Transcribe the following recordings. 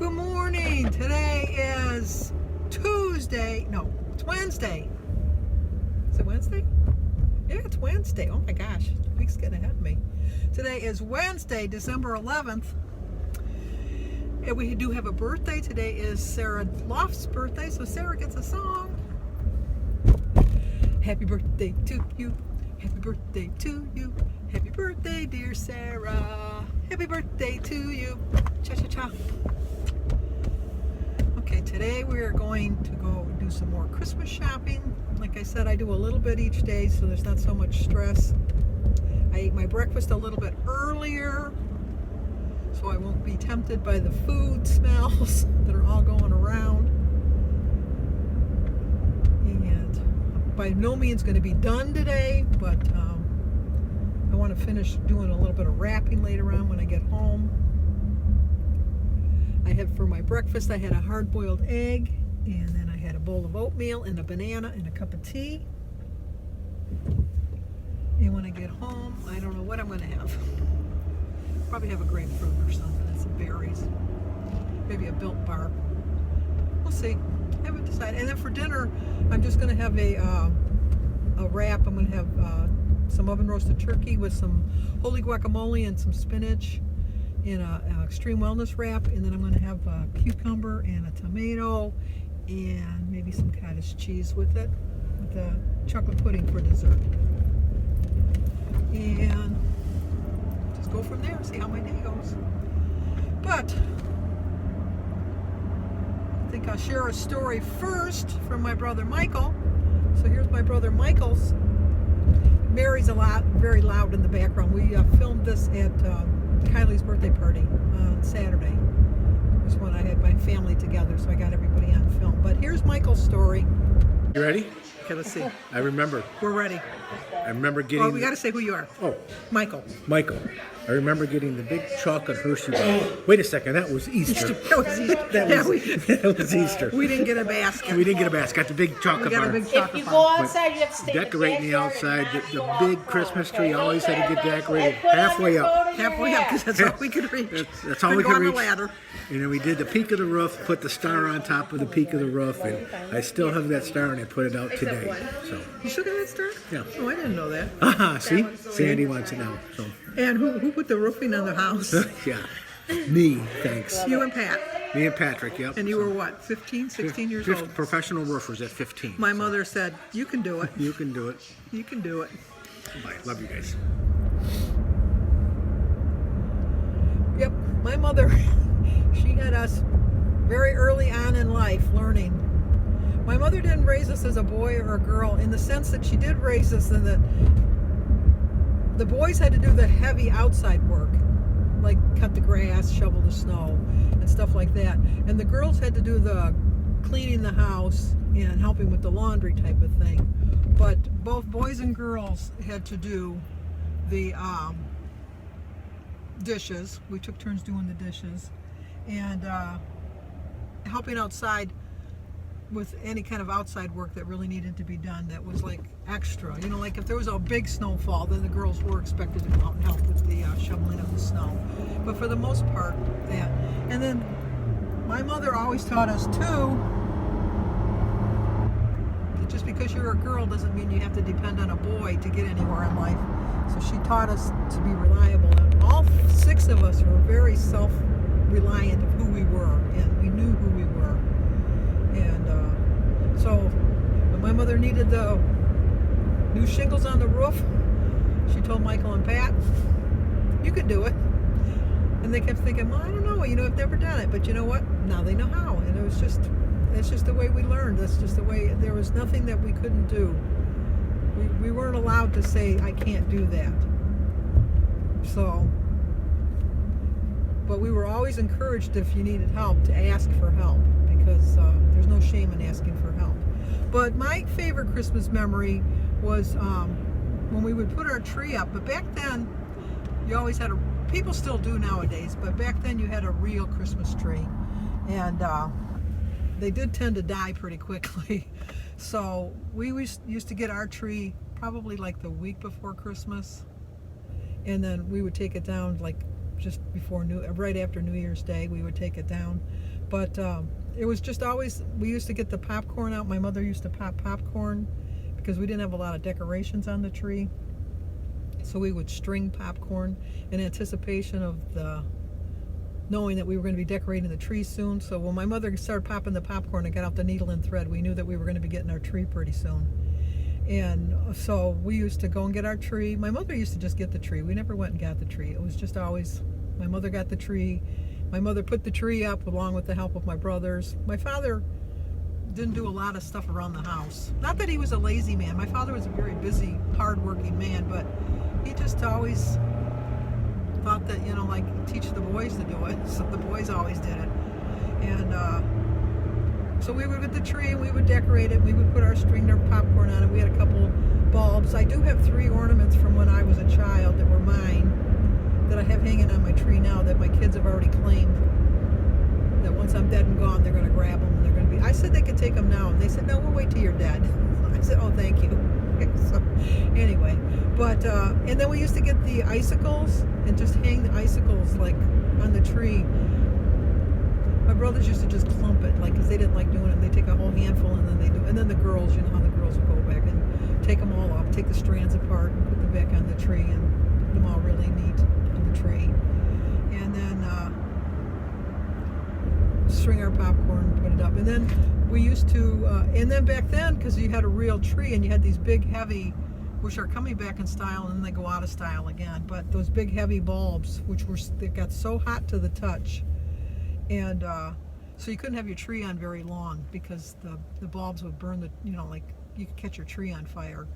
Good morning. Today is Tuesday. No, it's Wednesday. Is it Wednesday? Yeah, it's Wednesday. Oh my gosh, the week's getting ahead of me. Today is Wednesday, December 11th. And we do have a birthday. Today is Sarah Loft's birthday, so Sarah gets a song. Happy birthday to you. Happy birthday to you. Happy birthday, dear Sarah. Happy birthday to you. Cha-cha-cha. Okay, today we are going to go do some more Christmas shopping. Like I said, I do a little bit each day, so there's not so much stress. I ate my breakfast a little bit earlier, so I won't be tempted by the food smells that are all going around. And by no means going to be done today, but I want to finish doing a little bit of wrapping later on when I get home. I had for my breakfast, I had a hard-boiled egg, and then I had a bowl of oatmeal and a banana and a cup of tea. And when I get home, I don't know what I'm going to have. Probably have a grapefruit or something and some berries. Maybe a Built Bar. We'll see. I haven't decided. And then for dinner, I'm just going to have a wrap. I'm going to have some oven roasted turkey with some holy guacamole and some spinach in an extreme wellness wrap, and then I'm going to have a cucumber and a tomato and maybe some cottage cheese with it, with the chocolate pudding for dessert. And just go from there, see how my day goes. But I think I'll share a story first from my brother Michael. So here's my brother Michael's. Mary's very loud in the background. We filmed this at Kylie's birthday party on Saturday. It was when I had my family together, so I got everybody on film. But here's Michael's story. You ready? Okay, let's see. I remember. We're ready. I remember getting. Oh, we got to say who you are. Oh, Michael. Michael. I remember getting the big chocolate Hershey bar. Wait a second, that was Easter. That was Easter. That was Easter. We didn't get a basket. We didn't get a basket. Got the big chocolate We got bar. a big chocolate If you bar. go outside, you have to stay Decorating the outside, the big Christmas tree always had to get decorated Put on halfway your up. phone in your Halfway up, hand. because that's all we could reach. That's all we Couldn't could go reach. on the ladder. And then we did the peak of the roof, put the star on top of the peak of the roof, and I still have that star, and I put it out today. So, You still got that star? Yeah. Oh, I didn't know that. see, Sandy wants it now. So, And who put the roofing on the house? yeah, me, thanks. You and Pat. Me and Patrick, yep. And you were what, 15, 16 years old? Professional roofers at 15. My mother said, you can do it. You can do it. You can do it. Bye. Love you guys. Yep, my mother, she had us very early on in life learning. My mother didn't raise us as a boy or a girl in the sense that she did raise us in that the boys had to do the heavy outside work, like cut the grass, shovel the snow, and stuff like that. And the girls had to do the cleaning the house and helping with the laundry type of thing. But both boys and girls had to do the dishes. We took turns doing the dishes and helping outside with any kind of outside work that really needed to be done that was like extra. You know, like if there was a big snowfall, then the girls were expected to come out and help with the shoveling of the snow. But for the most part, that. And then my mother always taught us too, that just because you're a girl doesn't mean you have to depend on a boy to get anywhere in life. So she taught us to be reliable. And all 6 of us were very self-reliant of who we were, and we knew who we were. And so when my mother needed the new shingles on the roof, she told Michael and Pat, you can do it. And they kept thinking, well, I don't know, I've never done it. But you know what? Now they know how. And it's just the way we learned. That's just the way, there was nothing that we couldn't do. We weren't allowed to say, I can't do that. So, but we were always encouraged if you needed help to ask for help, because there's no shame in asking for help. But my favorite Christmas memory was when we would put our tree up. But back then, you always had people still do nowadays, but back then you had a real Christmas tree. And they did tend to die pretty quickly. So we used to get our tree probably like the week before Christmas, and then we would take it down like just before right after New Year's Day, we would take it down. But it was just always, we used to get the popcorn out. My mother used to pop popcorn because we didn't have a lot of decorations on the tree. So we would string popcorn in anticipation of knowing that we were going to be decorating the tree soon. So when my mother started popping the popcorn and got out the needle and thread, we knew that we were going to be getting our tree pretty soon. And so we used to go and get our tree. My mother used to just get the tree. We never went and got the tree. It was just always, my mother got the tree. My mother put the tree up along with the help of my brothers. My father didn't do a lot of stuff around the house. Not that he was a lazy man. My father was a very busy, hard-working man, but he just always thought that, you know, like, teach the boys to do it. So the boys always did it. And so we would get the tree and we would decorate it. We would put our string of popcorn on it. We had a couple bulbs. I do have 3 ornaments from when I was a child that were mine that I have hanging on my tree now that my kids have already claimed that once I'm dead and gone, they're going to grab them and they're going to be. I said they could take them now, and they said, no, we'll wait till you're dead. I said, oh, thank you. So anyway, but and then we used to get the icicles and just hang the icicles like on the tree. My brothers used to just clump it, like, because they didn't like doing it. They take a whole handful and then they do. And then the girls, you know how the girls would go back and take them all off, take the strands apart, and put them back on the tree, and put them all really neat on the tree. And then string our popcorn, put it up, and then we used to. And then back then, because you had a real tree and you had these big, heavy, which are coming back in style and then they go out of style again. But those big, heavy bulbs, they got so hot to the touch. And so you couldn't have your tree on very long because the bulbs would burn you know, like you could catch your tree on fire.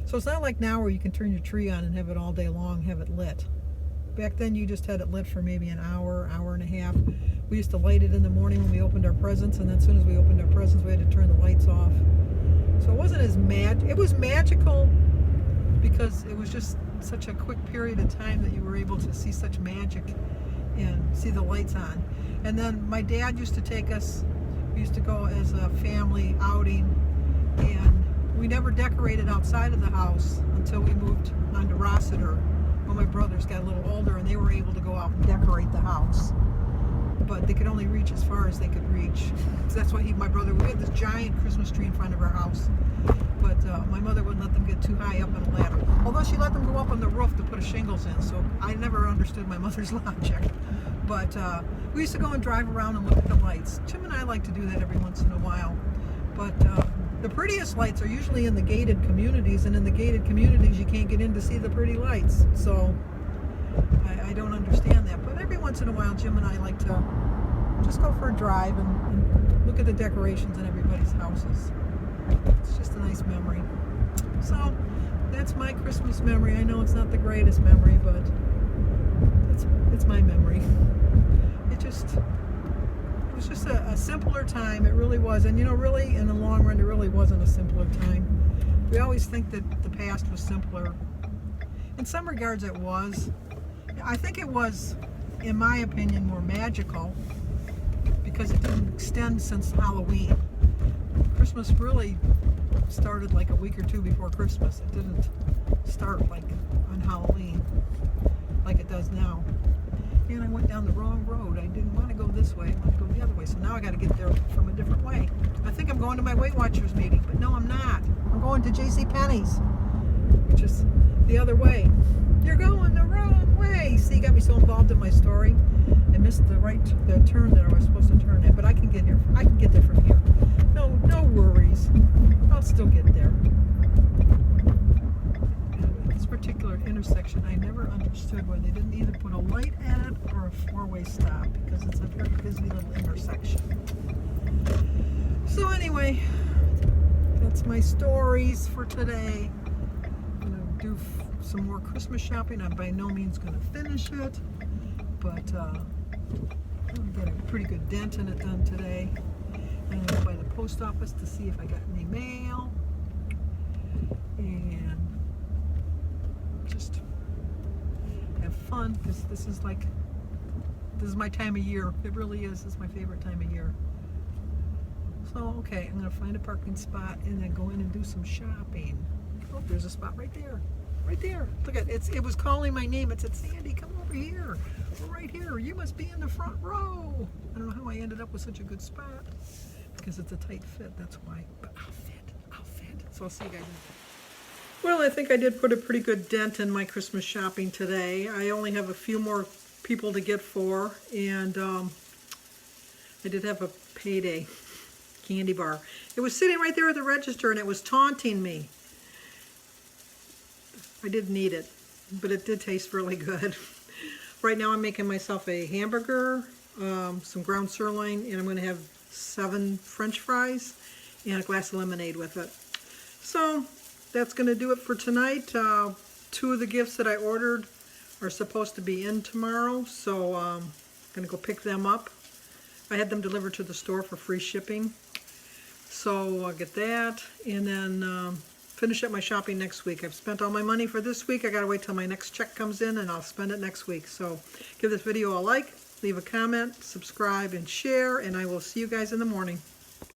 So it's not like now where you can turn your tree on and have it all day long, have it lit. Back then you just had it lit for maybe an hour, hour and a half. We used to light it in the morning when we opened our presents, and then as soon as we opened our presents, we had to turn the lights off. So it wasn't as it was magical because it was just such a quick period of time that you were able to see such magic and see the lights on. And then my dad used to take us, we used to go as a family outing, and we never decorated outside of the house until we moved on to Rossiter when my brothers got a little older and they were able to go out and decorate the house. But they could only reach as far as they could reach. So that's why my brother, we had this giant Christmas tree in front of our house. But my mother wouldn't let them get too high up on a ladder. Although she let them go up on the roof to put shingles in, so I never understood my mother's logic. But we used to go and drive around and look at the lights. Jim and I like to do that every once in a while. But the prettiest lights are usually in the gated communities, and in the gated communities you can't get in to see the pretty lights. So I don't understand that. But every once in a while Jim and I like to just go for a drive and look at the decorations in everybody's houses. It's just a nice memory. So that's my Christmas memory. I know it's not the greatest memory, but it's my memory. It was just a simpler time. It really was. And you know, really in the long run, it really wasn't a simpler time. We always think that the past was simpler. In some regards it was. I think it was, in my opinion, more magical because it didn't extend since Halloween. Christmas really started like a week or two before Christmas. It didn't start like on Halloween like it does now. And I went down the wrong road. I didn't want to go this way. I want to go the other way. So now I got to get there from a different way. I think I'm going to my Weight Watchers meeting, but no, I'm not. I'm going to JCPenney's, which is the other way. You're going the wrong way. See, you got me so involved in my story. I missed the turn that I was supposed to turn at, but I can get here. I can get there from here. No worries. I'll still get there. This particular intersection, I never understood why they didn't either put a light at it or a four-way stop, because it's a very busy little intersection. So anyway, that's my stories for today. I'm going to do some more Christmas shopping. I'm by no means going to finish it, but I'm getting a pretty good dent in it done today. I'm going to go by the post office to see if I got any mail, and just have fun, because this is my time of year. It really is. This is my favorite time of year. So okay, I'm going to find a parking spot and then go in and do some shopping. Oh, there's a spot right there. Right there. Look at it. It was calling my name. It said, Sandy, come over here. We're right here. You must be in the front row. I don't know how I ended up with such a good spot. Because it's a tight fit, that's why. But I'll fit. So I'll see you guys in a bit. Well, I think I did put a pretty good dent in my Christmas shopping today. I only have a few more people to get for, and I did have a payday candy bar. It was sitting right there at the register, and it was taunting me. I didn't eat it, but it did taste really good. Right now I'm making myself a hamburger, some ground sirloin, and I'm going to have 7 French fries and a glass of lemonade with it. So that's going to do it for tonight. 2 of the gifts that I ordered are supposed to be in tomorrow, so I'm going to go pick them up. I had them delivered to the store for free shipping, so I'll get that, and then finish up my shopping next week. I've spent all my money for this week. I gotta wait till my next check comes in and I'll spend it next week. So give this video a like, leave a comment, subscribe, and share, and I will see you guys in the morning.